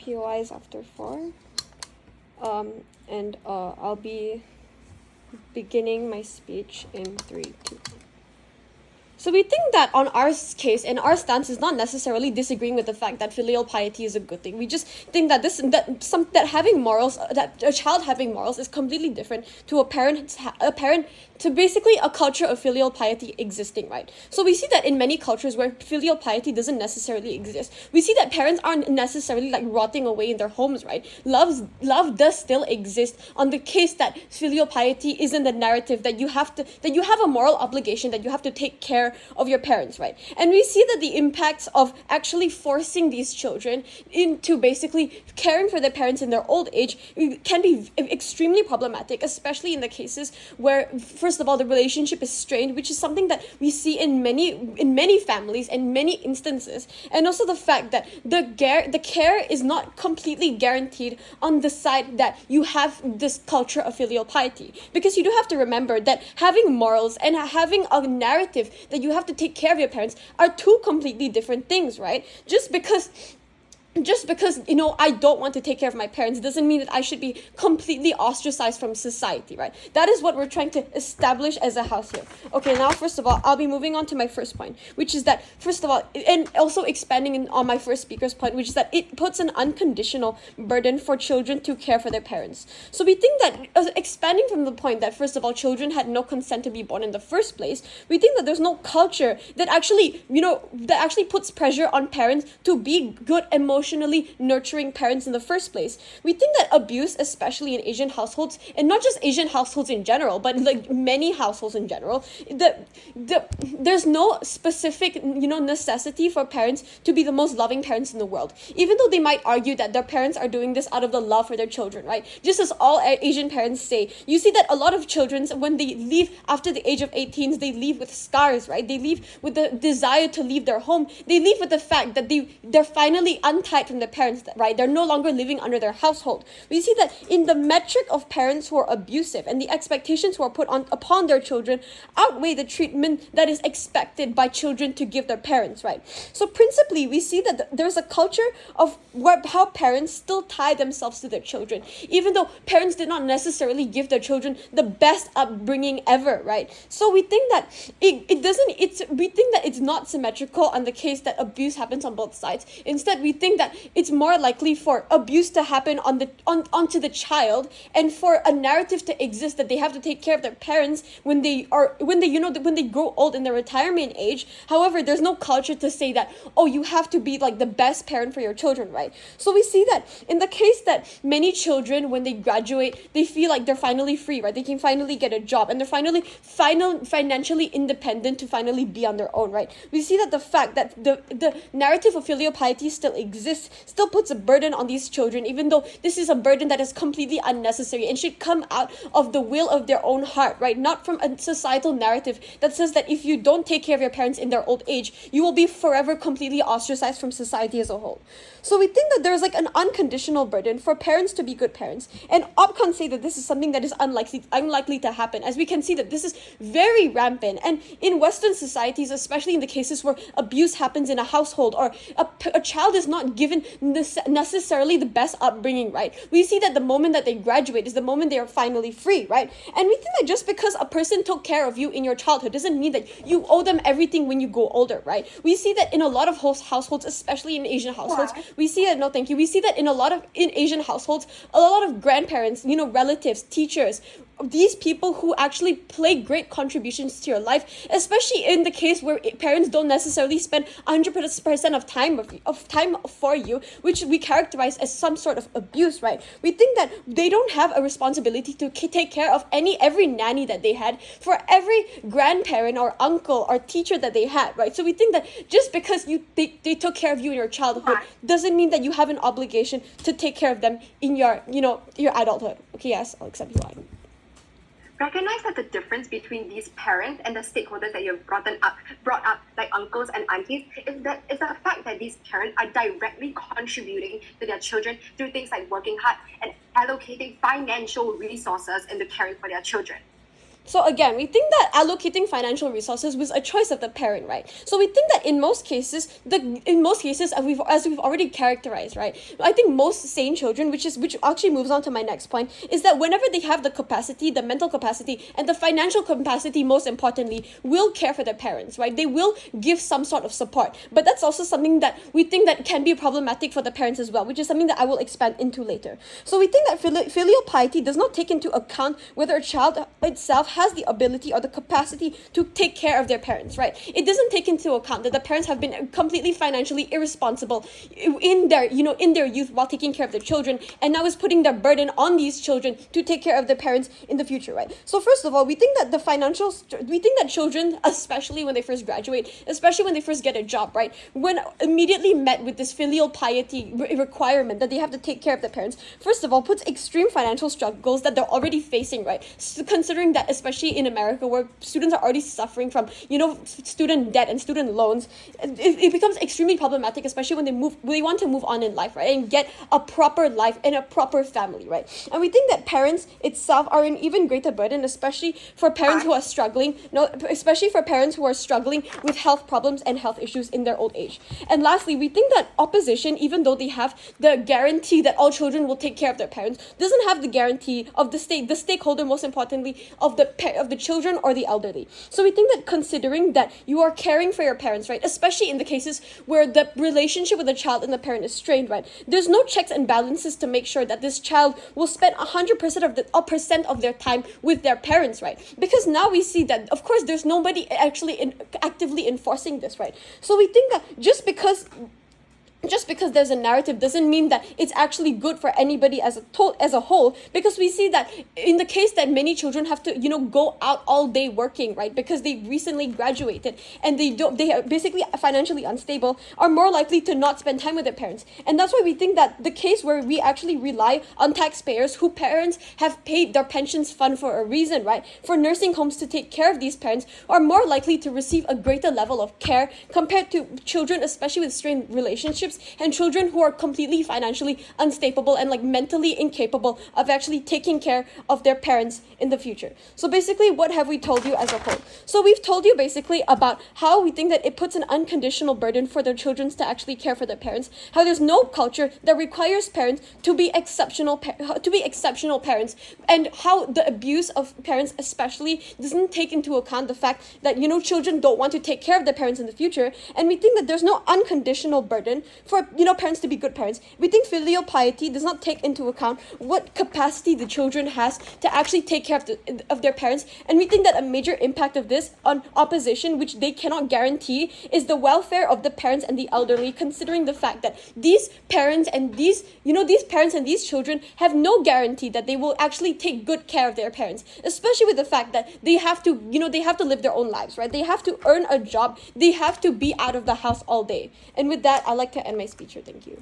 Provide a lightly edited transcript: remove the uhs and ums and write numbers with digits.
POIs after 4. I'll be beginning my speech in 3, 2, 1. So we think that on our case, and our stance is not necessarily disagreeing with the fact that filial piety is a good thing. We just think that that having morals, that a child having morals is completely different to a parent to basically a culture of filial piety existing, right? So we see that in many cultures where filial piety doesn't necessarily exist, we see that parents aren't necessarily like rotting away in their homes, right? Love does still exist on the case that filial piety isn't the narrative that you have a moral obligation that you have to take care of your parents, right? And we see that the impacts of actually forcing these children into basically caring for their parents in their old age can be extremely problematic, especially in the cases where, first of all, the relationship is strained, which is something that we see in many families and many instances, and also the fact that the care is not completely guaranteed on the side that you have this culture of filial piety, because you do have to remember that having morals and having a narrative that you have to take care of your parents are two completely different things, right? Just because I don't want to take care of my parents doesn't mean that I should be completely ostracized from society, right? That is what we're trying to establish as a house here. Okay, now first of all, I'll be moving on to my first point, which is that, first of all, and also expanding on my first speaker's point, which is that it puts an unconditional burden for children to care for their parents. So we think that, expanding from the point that, first of all, children had no consent to be born in the first place, we think that there's no culture that actually puts pressure on parents to be good emotionally nurturing parents in the first place. We think that abuse, especially in Asian households, and not just Asian households in general, but like many households in general, there's no specific necessity for parents to be the most loving parents in the world, even though they might argue that their parents are doing this out of the love for their children, right? Just as all Asian parents say, you see that a lot of children, when they leave after the age of 18, they leave with scars, right? They leave with the desire to leave their home. They leave with the fact that they're finally untied from their parents, right? They're no longer living under their household. We see that in the metric of parents who are abusive, and the expectations who are put upon their children outweigh the treatment that is expected by children to give their parents, right? So principally, we see that there's a culture of how parents still tie themselves to their children, even though parents did not necessarily give their children the best upbringing ever, right? So we think that we think that it's not symmetrical on the case that abuse happens on both sides. Instead, we think that it's more likely for abuse to happen onto the child, and for a narrative to exist that they have to take care of their parents when they grow old in their retirement age. However, there's no culture to say that, oh, you have to be like the best parent for your children, right? So we see that in the case that many children, when they graduate, they feel like they're finally free, right? They can finally get a job, and they're financially independent to finally be on their own, right? We see that the fact that the narrative of filial piety still exists, still puts a burden on these children, even though this is a burden that is completely unnecessary and should come out of the will of their own heart, right? Not from a societal narrative that says that if you don't take care of your parents in their old age, you will be forever completely ostracized from society as a whole. So we think that there's like an unconditional burden for parents to be good parents, and OPCON say that this is something that is unlikely to happen, as we can see that this is very rampant. And in Western societies, especially in the cases where abuse happens in a household, or a child is not given necessarily the best upbringing, right? We see that the moment that they graduate is the moment they are finally free, right? And we think that just because a person took care of you in your childhood doesn't mean that you owe them everything when you go older, right? We see that in a lot of households, especially in Asian households, we see that, no thank you, we see that in Asian households, a lot of grandparents, relatives, teachers, these people who actually play great contributions to your life, especially in the case where parents don't necessarily spend 100% of time for you, which we characterize as some sort of abuse, right? We think that they don't have a responsibility to take care of every nanny that they had, for every grandparent or uncle or teacher that they had, right? So we think that just because they took care of you in your childhood doesn't mean that you have an obligation to take care of them in your adulthood. Okay, yes, I'll accept your line. Recognize that the difference between these parents and the stakeholders that you've brought up, like uncles and aunties, is the fact that these parents are directly contributing to their children through things like working hard and allocating financial resources into caring for their children. So again, we think that allocating financial resources was a choice of the parent, right? So we think that in most cases, as we've already characterized, right? I think most sane children, which actually moves on to my next point, is that whenever they have the capacity, the mental capacity, and the financial capacity, most importantly, will care for their parents, right? They will give some sort of support. But that's also something that we think that can be problematic for the parents as well, which is something that I will expand into later. So we think that filial piety does not take into account whether a child itself has the ability or the capacity to take care of their parents, right? It doesn't take into account that the parents have been completely financially irresponsible in their youth while taking care of their children, and now is putting the burden on these children to take care of their parents in the future, right? So first of all, we think that children, especially when they first graduate, especially when they first get a job, right, when immediately met with this filial piety requirement that they have to take care of their parents, first of all, puts extreme financial struggles that they're already facing, right? So considering that, especially in America, where students are already suffering from, student debt and student loans, it becomes extremely problematic, especially when they want to move on in life, right, and get a proper life and a proper family, right? And we think that parents itself are an even greater burden, especially for parents who are struggling, with health problems and health issues in their old age. And lastly, we think that opposition, even though they have the guarantee that all children will take care of their parents, doesn't have the guarantee of the stakeholder, most importantly, of the children or the elderly. So we think that considering that you are caring for your parents, right, especially in the cases where the relationship with the child and the parent is strained, right, there's no checks and balances to make sure that this child will spend 100% of their time with their parents, right? Because now we see that, of course, there's nobody actually actively enforcing this, right? So we think that just because there's a narrative doesn't mean that it's actually good for anybody as a whole, because we see that in the case that many children have to go out all day working, right, because they recently graduated and they are basically financially unstable, are more likely to not spend time with their parents. And that's why we think that the case where we actually rely on taxpayers who parents have paid their pensions fund for a reason, right, for nursing homes to take care of these parents, are more likely to receive a greater level of care compared to children, especially with strained relationships, and children who are completely financially unstable and mentally incapable of actually taking care of their parents in the future. So basically, what have we told you as a whole? So we've told you basically about how we think that it puts an unconditional burden for their children to actually care for their parents, how there's no culture that requires parents to be exceptional parents, and how the abuse of parents especially doesn't take into account the fact that children don't want to take care of their parents in the future. And we think that there's no unconditional burden for parents to be good parents. We think filial piety does not take into account what capacity the children has to actually take care of their parents. And we think that a major impact of this on opposition, which they cannot guarantee, is the welfare of the parents and the elderly, considering the fact that these parents and these children have no guarantee that they will actually take good care of their parents, especially with the fact that they have to live their own lives, right? They have to earn a job. They have to be out of the house all day. And with that, I'd like to end my speech here. Thank you.